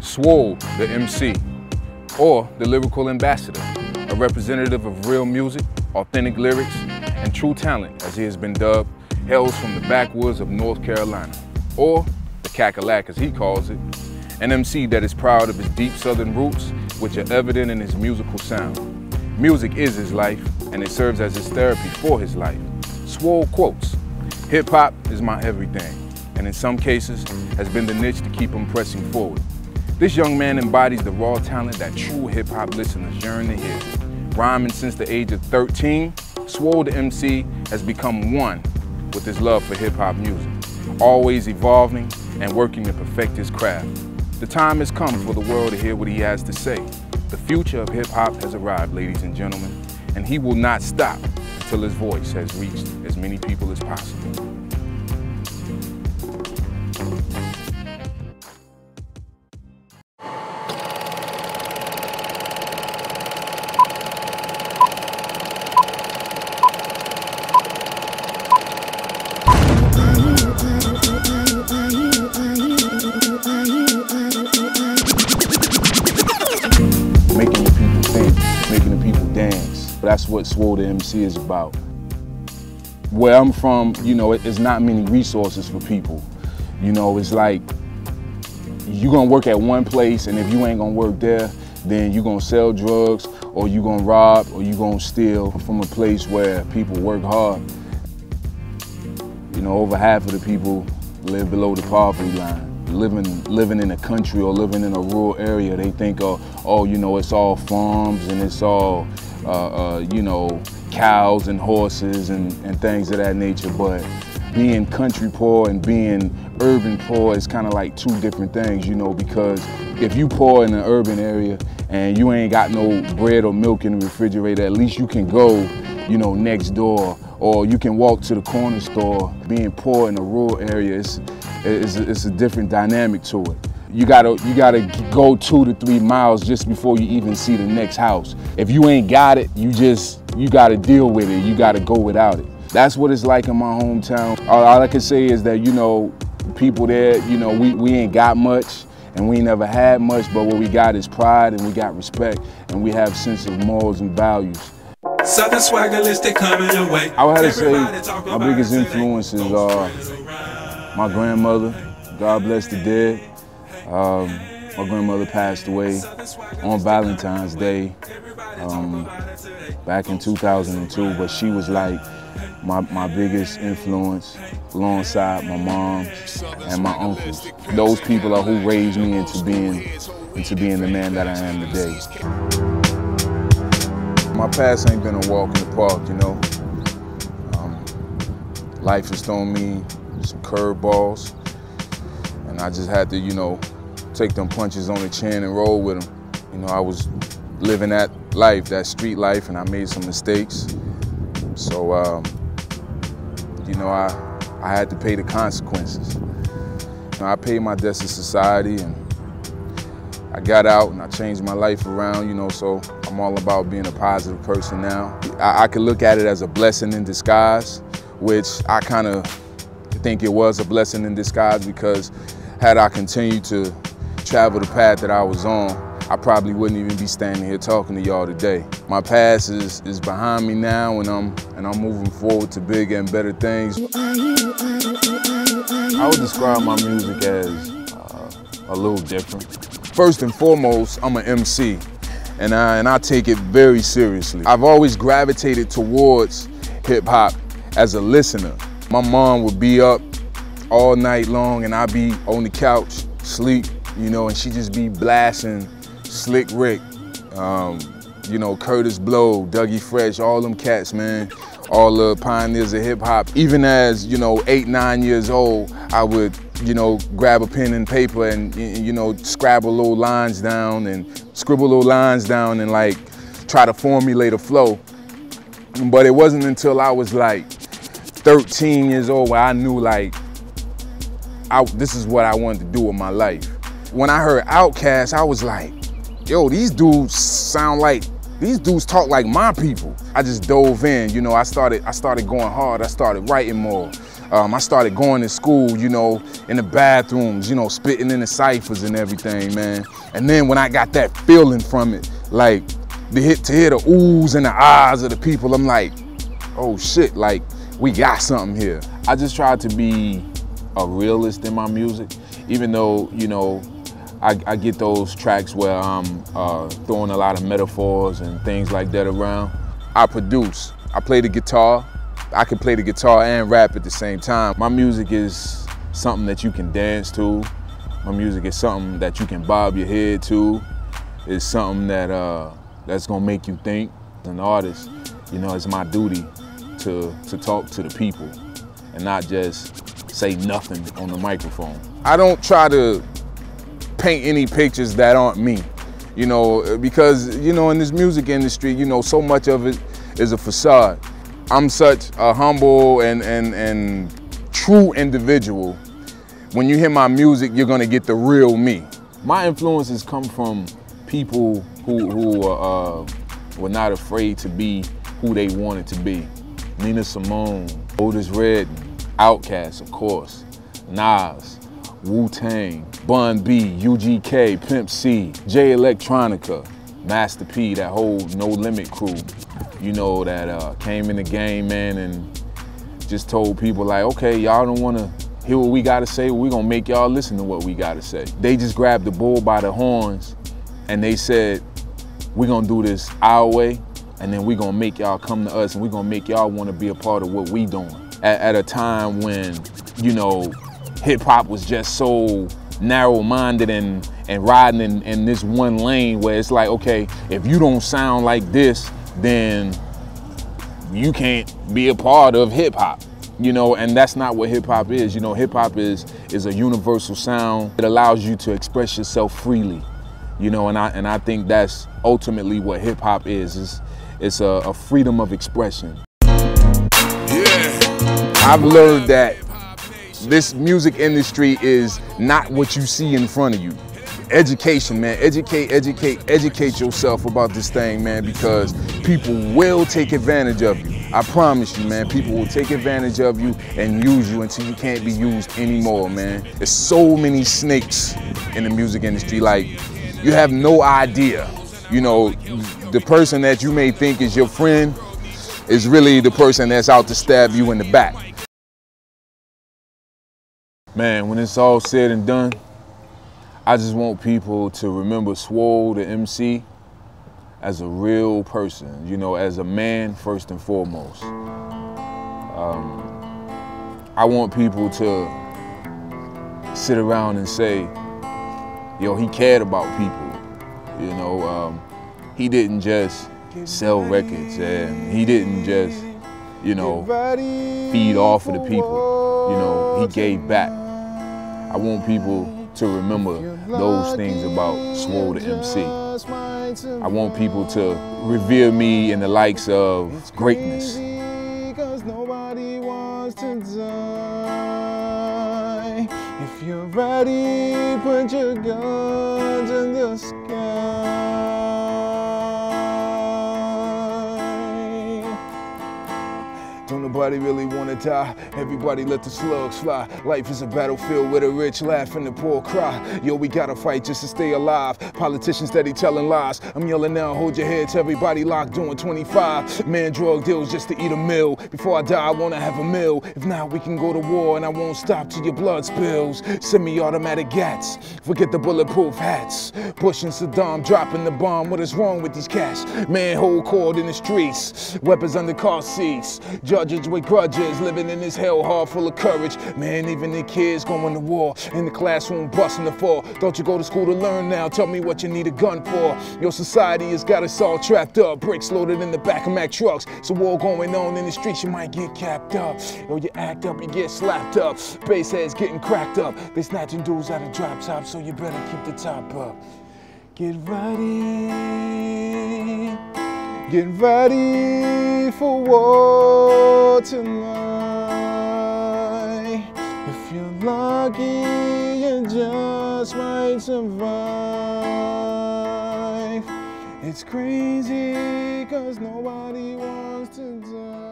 Swole, the MC, or the lyrical ambassador, a representative of real music, authentic lyrics, and true talent, as he has been dubbed, hails from the backwoods of North Carolina, or the Cackalack as he calls it, an MC that is proud of his deep southern roots, which are evident in his musical sound. Music is his life, and it serves as his therapy for his life. Swole quotes, "Hip-hop is my everything," and in some cases has been the niche to keep him pressing forward. This young man embodies the raw talent that true hip-hop listeners yearn to hear. Rhyming since the age of 13, Swole the MC has become one with his love for hip-hop music, always evolving and working to perfect his craft. The time has come for the world to hear what he has to say. The future of hip-hop has arrived, ladies and gentlemen, and he will not stop until his voice has reached as many people as possible. Making the people think, making the people dance. That's what Swole the MC is about. Where I'm from, you know, it's not many resources for people. You know, it's like, you're gonna work at one place, and if you ain't gonna work there, then you're gonna sell drugs, or you're gonna rob, or you're gonna steal from a place where people work hard. You know, over half of the people live below the poverty line. Living in a country or living in a rural area, they think, oh, you know, it's all farms and it's all, you know, cows and horses and things of that nature. But being country poor and being urban poor is kind of like two different things, you know, because if you poor in an urban area and you ain't got no bread or milk in the refrigerator, at least you can go, you know, next door, or you can walk to the corner store. Being poor in a rural area, it's a different dynamic to it. You gotta go 2 to 3 miles just before you even see the next house. If you ain't got it, you gotta deal with it. You gotta go without it. That's what it's like in my hometown. All I can say is that, you know, people there, you know, we ain't got much and we ain't never had much, but what we got is pride and we got respect and we have sense of morals and values. Southern swagger list, they coming away. I would have to say my biggest influences are my grandmother, God bless the dead. My grandmother passed away on Valentine's Day back in 2002, but she was like my biggest influence alongside my mom and my uncles. Those people are who raised me into being the man that I am today. My past ain't been a walk in the park, you know. Life has thrown me some curveballs, and I just had to, you know, take them punches on the chin and roll with them. You know, I was living that life, that street life, and I made some mistakes. So, you know, I had to pay the consequences. You know, I paid my debts to society, and I got out and I changed my life around, you know, so I'm all about being a positive person now. I could look at it as a blessing in disguise, which I kind of think it was a blessing in disguise, because had I continued to travel the path that I was on, I probably wouldn't even be standing here talking to y'all today. My past is behind me now, and I'm moving forward to bigger and better things. I would describe my music as a little different. First and foremost, I'm an MC, and I take it very seriously. I've always gravitated towards hip-hop as a listener. My mom would be up all night long and I'd be on the couch, sleep, you know, and she'd just be blasting Slick Rick, you know, Curtis Blow, Dougie Fresh, all them cats, man, all the pioneers of hip-hop. Even as, you know, 8, 9 years old, I would, you know, grab a pen and paper and, you know, scribble little lines down and scribble little lines down and like try to formulate a flow. But it wasn't until I was like 13 years old where I knew like, this is what I wanted to do with my life. When I heard Outkast, I was like, yo, these dudes talk like my people. I just dove in, you know, I started going hard. I started writing more. I started going to school, you know, in the bathrooms, you know, spitting in the ciphers and everything, man. And then when I got that feeling from it, like to hear the oohs and the ahs of the people, I'm like, oh shit, like we got something here. I just tried to be a realist in my music, even though, you know, I get those tracks where I'm throwing a lot of metaphors and things like that around. I produce, I play the guitar. I can play the guitar and rap at the same time. My music is something that you can dance to. My music is something that you can bob your head to. It's something that that's gonna make you think. As an artist, you know, it's my duty to talk to the people and not just say nothing on the microphone. I don't try to paint any pictures that aren't me, you know, because, you know, in this music industry, you know, so much of it is a facade. I'm such a humble and true individual. When you hear my music, you're gonna get the real me. My influences come from people who were not afraid to be who they wanted to be. Nina Simone, Otis Redding, Outkast, of course, Nas, Wu-Tang, Bun B, UGK, Pimp C, J Electronica, Master P, that whole No Limit crew, you know, that came in the game, man, and just told people like, okay, y'all don't wanna hear what we gotta say, we're gonna make y'all listen to what we gotta say. They just grabbed the bull by the horns and they said, we're gonna do this our way, and then we're gonna make y'all come to us and we're gonna make y'all wanna be a part of what we doing. At a time when, you know, hip hop was just so narrow-minded and riding in this one lane where it's like, okay, if you don't sound like this, then you can't be a part of hip hop, you know, and that's not what hip hop is. You know, hip hop is a universal sound. It allows you to express yourself freely, you know, and I think that's ultimately what hip hop is. It's a freedom of expression. Yeah. I've learned that this music industry is not what you see in front of you. Education, man, educate yourself about this thing, man, because people will take advantage of you. I promise you, man, people will take advantage of you and use you until you can't be used anymore, man. There's so many snakes in the music industry, like, you have no idea. You know, the person that you may think is your friend is really the person that's out to stab you in the back. Man, when it's all said and done, I just want people to remember Swole, the MC, as a real person, you know, as a man first and foremost. I want people to sit around and say, yo, he cared about people, you know. He didn't just sell records and he didn't just, you know, feed off of the people, you know, he gave back. I want people to remember those things about Swole the MC. I want people to revere me in the likes of greatness. Because nobody wants to die. If you're ready, put your guns in the sky. Don't nobody really wanna die, everybody let the slugs fly. Life is a battlefield where the rich laugh and the poor cry. Yo, we gotta fight just to stay alive. Politicians steady telling lies. I'm yelling now, hold your heads, everybody locked doing 25. Man, drug deals just to eat a meal. Before I die, I wanna have a meal. If not, we can go to war and I won't stop till your blood spills. Semi-automatic gats, forget the bulletproof hats. Pushing Saddam, dropping the bomb, what is wrong with these cats? Man, hold cord in the streets, weapons under car seats. Judges with grudges, living in this hell hard full of courage. Man, even the kids going to war, in the classroom busting the fall. Don't you go to school to learn now? Tell me what you need a gun for. Your society has got us all trapped up, bricks loaded in the back of Mack trucks. It's a war going on in the streets, you might get capped up. Yo, you act up, you get slapped up. Bass heads getting cracked up. They snatching dudes out of drop tops, so you better keep the top up. Get ready. Get ready for war tonight. If you're lucky, you just might survive. It's crazy, 'cause nobody wants to die.